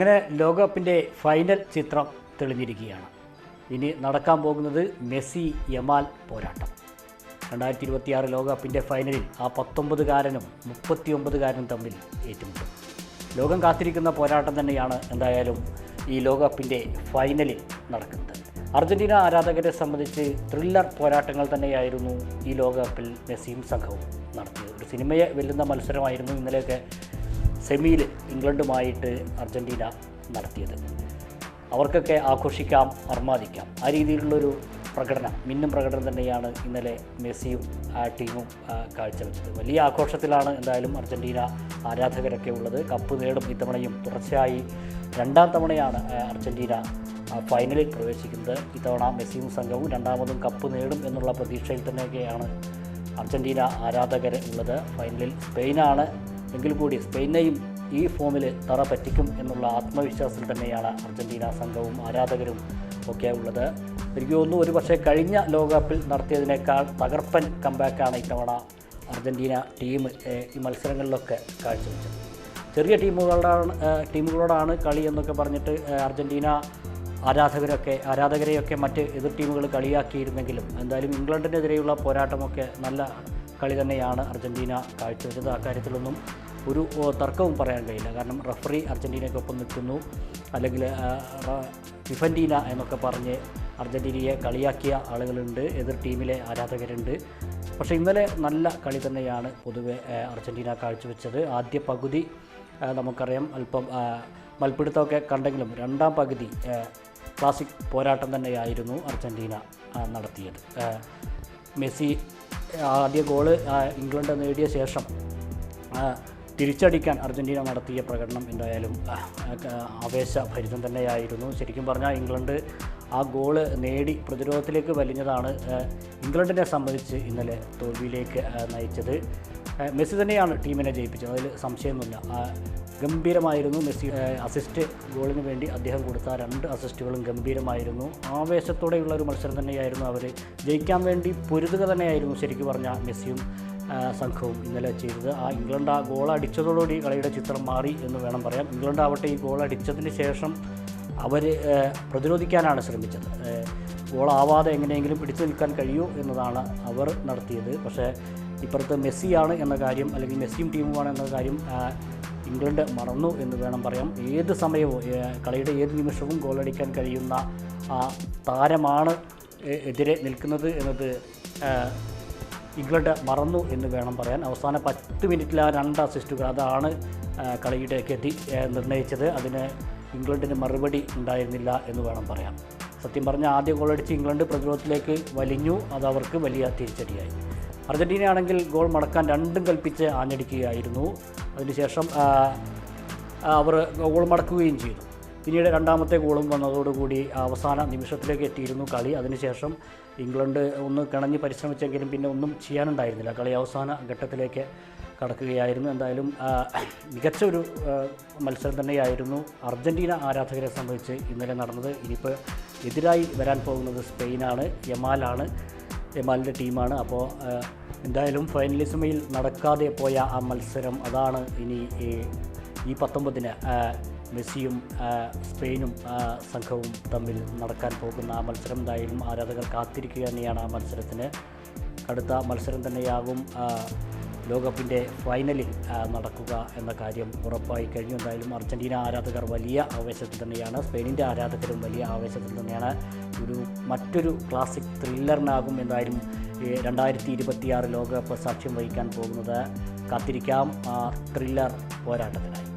അങ്ങനെ ലോകകപ്പിൻ്റെ ഫൈനൽ ചിത്രം തെളിഞ്ഞിരിക്കുകയാണ്. ഇനി നടക്കാൻ പോകുന്നത് മെസ്സി യമാൽ പോരാട്ടം. 2026 ലോകകപ്പിൻ്റെ ഫൈനലിൽ ആ 19കാരനും 39കാരനും തമ്മിൽ ഏറ്റുമുട്ടും. ലോകം കാത്തിരിക്കുന്ന പോരാട്ടം തന്നെയാണ് എന്തായാലും ഈ ലോകകപ്പിൻ്റെ ഫൈനലിൽ നടക്കുന്നത്. അർജൻറ്റീന ആരാധകരെ സംബന്ധിച്ച് ത്രില്ലർ പോരാട്ടങ്ങൾ തന്നെയായിരുന്നു ഈ ലോകകപ്പിൽ മെസ്സിയും സംഘവും നടത്തിയത്. ഒരു സിനിമയെ വെല്ലുന്ന മത്സരമായിരുന്നു ഇന്നലെയൊക്കെ സെമിയിൽ ഇംഗ്ലണ്ടുമായിട്ട് അർജൻറ്റീന നടത്തിയത്. അവർക്കൊക്കെ ആഘോഷിക്കാം, അർമാദിക്കാം. ആ രീതിയിലുള്ളൊരു പ്രകടനം, മിന്നും പ്രകടനം തന്നെയാണ് ഇന്നലെ മെസ്സിയും ടീമും കാഴ്ചവെച്ചത്. വലിയ ആഘോഷത്തിലാണ് എന്തായാലും അർജൻറ്റീന ആരാധകരൊക്കെ ഉള്ളത്. കപ്പ് നേടും. ഇത്തവണയും തുടർച്ചയായി 2ാം തവണയാണ് അർജൻറ്റീന ഫൈനലിൽ പ്രവേശിക്കുന്നത്. ഇത്തവണ മെസ്സിയും സംഘവും 2ാമതും കപ്പ് നേടും എന്നുള്ള പ്രതീക്ഷയിൽ തന്നെയൊക്കെയാണ് അർജൻറ്റീന ആരാധകർ ഉള്ളത്. ഫൈനലിൽ സ്പെയിനാണ് എങ്കിൽ കൂടി സ്പെയിനെയും ഈ ഫോമിൽ തറ പറ്റിക്കും എന്നുള്ള ആത്മവിശ്വാസത്തിൽ തന്നെയാണ് അർജൻറ്റീന സംഘവും ആരാധകരും ഒക്കെ ഉള്ളത്. എനിക്ക് തോന്നുന്നു ഒരു പക്ഷേ കഴിഞ്ഞ ലോകകപ്പിൽ നടത്തിയതിനേക്കാൾ തകർപ്പൻ കംബാക്കാണ് ഇത്തവണ അർജൻറ്റീന ടീം ഈ മത്സരങ്ങളിലൊക്കെ കാഴ്ചവെച്ചത്. ചെറിയ ടീമുകളോടാണ് കളി എന്നൊക്കെ പറഞ്ഞിട്ട് അർജൻറ്റീന ആരാധകരെയൊക്കെ മറ്റ് എതിർ ടീമുകൾ കളിയാക്കിയിരുന്നെങ്കിലും എന്തായാലും ഇംഗ്ലണ്ടിനെതിരെയുള്ള പോരാട്ടമൊക്കെ നല്ല കളി തന്നെയാണ് അർജൻറ്റീന കാഴ്ചവെച്ചത്. അക്കാര്യത്തിലൊന്നും ഒരു തർക്കവും പറയാൻ കഴിയില്ല. കാരണം റഫറി അർജൻറ്റീനയ്ക്കൊപ്പം നിൽക്കുന്നു, അല്ലെങ്കിൽ ഫിഫൻറ്റീന എന്നൊക്കെ പറഞ്ഞ് അർജൻറ്റീനയെ കളിയാക്കിയ ആളുകളുണ്ട്, എതിർ ടീമിലെ ആരാധകരുണ്ട്. പക്ഷേ ഇന്നലെ നല്ല കളി തന്നെയാണ് പൊതുവെ അർജൻറ്റീന കാഴ്ചവെച്ചത്. ആദ്യ പകുതി നമുക്കറിയാം അല്പം മൽപ്പിടുത്തമൊക്കെ കണ്ടെങ്കിലും 2ാം പകുതി ക്ലാസിക് പോരാട്ടം തന്നെയായിരുന്നു അർജൻറ്റീന നടത്തിയത്. മെസ്സി ആദ്യ ഗോള് ഇംഗ്ലണ്ട് നേടിയ ശേഷം തിരിച്ചടിക്കാൻ അർജൻറ്റീന നടത്തിയ പ്രകടനം എന്തായാലും ആവേശഭരിതം തന്നെയായിരുന്നു. ശരിക്കും പറഞ്ഞാൽ ഇംഗ്ലണ്ട് ആ ഗോള് നേടി പ്രതിരോധത്തിലേക്ക് വലിഞ്ഞതാണ് ഇംഗ്ലണ്ടിനെ സംബന്ധിച്ച് ഇന്നലെ തോൽവിയിലേക്ക് നയിച്ചത്. മെസ്സി തന്നെയാണ് ടീമിനെ ജയിപ്പിച്ചത്, അതിൽ സംശയമൊന്നുമില്ല. ഗംഭീരമായിരുന്നു മെസ്സി അസിസ്റ്റ് ഗോളിന് വേണ്ടി അദ്ദേഹം കൊടുത്ത 2 അസിസ്റ്റുകളും ഗംഭീരമായിരുന്നു. ആവേശത്തോടെയുള്ള ഒരു മത്സരം തന്നെയായിരുന്നു. അവർ ജയിക്കാൻ വേണ്ടി പൊരുതുക തന്നെയായിരുന്നു ശരിക്കും പറഞ്ഞാൽ മെസ്സിയും സംഘവും ഇന്നലെ ചെയ്തത്. ഇംഗ്ലണ്ട് ആ ഗോൾ അടിച്ചതോടുകൂടി കളിയുടെ ചിത്രം മാറി എന്ന് വേണം പറയാം. ഇംഗ്ലണ്ട് ആവട്ടെ ഈ ഗോൾ അടിച്ചതിന് ശേഷം അവർ പ്രതിരോധിക്കാനാണ് ശ്രമിച്ചത്. ഗോളാവാതെ എങ്ങനെയെങ്കിലും പിടിച്ചു നിൽക്കാൻ കഴിയൂ എന്നതാണ് അവർ നടത്തിയത്. പക്ഷേ ഇപ്പുറത്ത് മെസ്സിയാണ് എന്ന കാര്യം, അല്ലെങ്കിൽ മെസ്സിയും ടീമുമാണ് എന്ന കാര്യം ഇംഗ്ലണ്ട് മറന്നു എന്ന് വേണം പറയാം. ഏത് സമയവും കളിയുടെ ഏത് നിമിഷവും ഗോളടിക്കാൻ കഴിയുന്ന താരമാണ് എതിരെ നിൽക്കുന്നത് എന്നത് ഇംഗ്ലണ്ട് മറന്നു എന്ന് വേണം പറയാൻ. അവസാന 10 മിനിറ്റിൽ ആ 2 അസിസ്റ്റുകൾ അതാണ് കളിയുടെ ഗതി നിർണ്ണയിച്ചത്. അതിന് ഇംഗ്ലണ്ടിന് മറുപടി ഉണ്ടായിരുന്നില്ല എന്ന് വേണം പറയാം. സത്യം പറഞ്ഞാൽ ആദ്യ ഗോളടിച്ച് ഇംഗ്ലണ്ട് പ്രതിരോധത്തിലേക്ക് വലിഞ്ഞു. അത് അവർക്ക് വലിയ തിരിച്ചടിയായി. അർജൻറ്റീനയാണെങ്കിൽ ഗോൾ മടക്കാൻ 2ഉം കൽപ്പിച്ച് ആഞ്ഞടിക്കുകയായിരുന്നു. അതിനുശേഷം അവർ ഗോൾ മടക്കുകയും ചെയ്തു. പിന്നീട് 2ാമത്തെ ഗോളും വന്നതോടുകൂടി അവസാന നിമിഷത്തിലേക്ക് എത്തിയിരുന്നു കളി. അതിനുശേഷം ഇംഗ്ലണ്ട് ഒന്ന് കിണഞ്ഞ് പരിശ്രമിച്ചെങ്കിലും പിന്നെ ഒന്നും ചെയ്യാനുണ്ടായിരുന്നില്ല. കളി അവസാന ഘട്ടത്തിലേക്ക് കടക്കുകയായിരുന്നു. എന്തായാലും മികച്ച ഒരു മത്സരം തന്നെയായിരുന്നു അർജൻറ്റീന ആരാധകരെ സംബന്ധിച്ച് ഇന്നലെ നടന്നത്. ഇനിയിപ്പോൾ എതിരായി വരാൻ പോകുന്നത് സ്പെയിനാണ്, യമാലിൻ്റെ ടീമാണ്. അപ്പോൾ എന്തായാലും ഫൈനലിസമയിൽ നടക്കാതെ പോയ ആ മത്സരം അതാണ് ഇനി ഈ 19-ന് മെസ്സിയും സ്പെയിനും സംഘവും തമ്മിൽ നടക്കാൻ പോകുന്ന ആ മത്സരം. എന്തായാലും ആരാധകർ കാത്തിരിക്കുക തന്നെയാണ് ആ മത്സരത്തിന്. അടുത്ത മത്സരം തന്നെയാകും ലോകകപ്പിൻ്റെ ഫൈനലിൽ നടക്കുക എന്ന കാര്യം ഉറപ്പായി കഴിഞ്ഞു. എന്തായാലും അർജൻറ്റീന ആരാധകർ വലിയ ആവേശത്തിൽ തന്നെയാണ്, സ്പെയിനിൻ്റെ ആരാധകരും വലിയ ആവേശത്തിൽ തന്നെയാണ്. മറ്റൊരു ക്ലാസിക് ത്രില്ലറിനാകും എന്തായാലും 2026 ലോകകപ്പ് സാക്ഷ്യം വഹിക്കാൻ പോകുന്നത്. കാത്തിരിക്കാം ത്രില്ലർ പോരാട്ടത്തിനായി.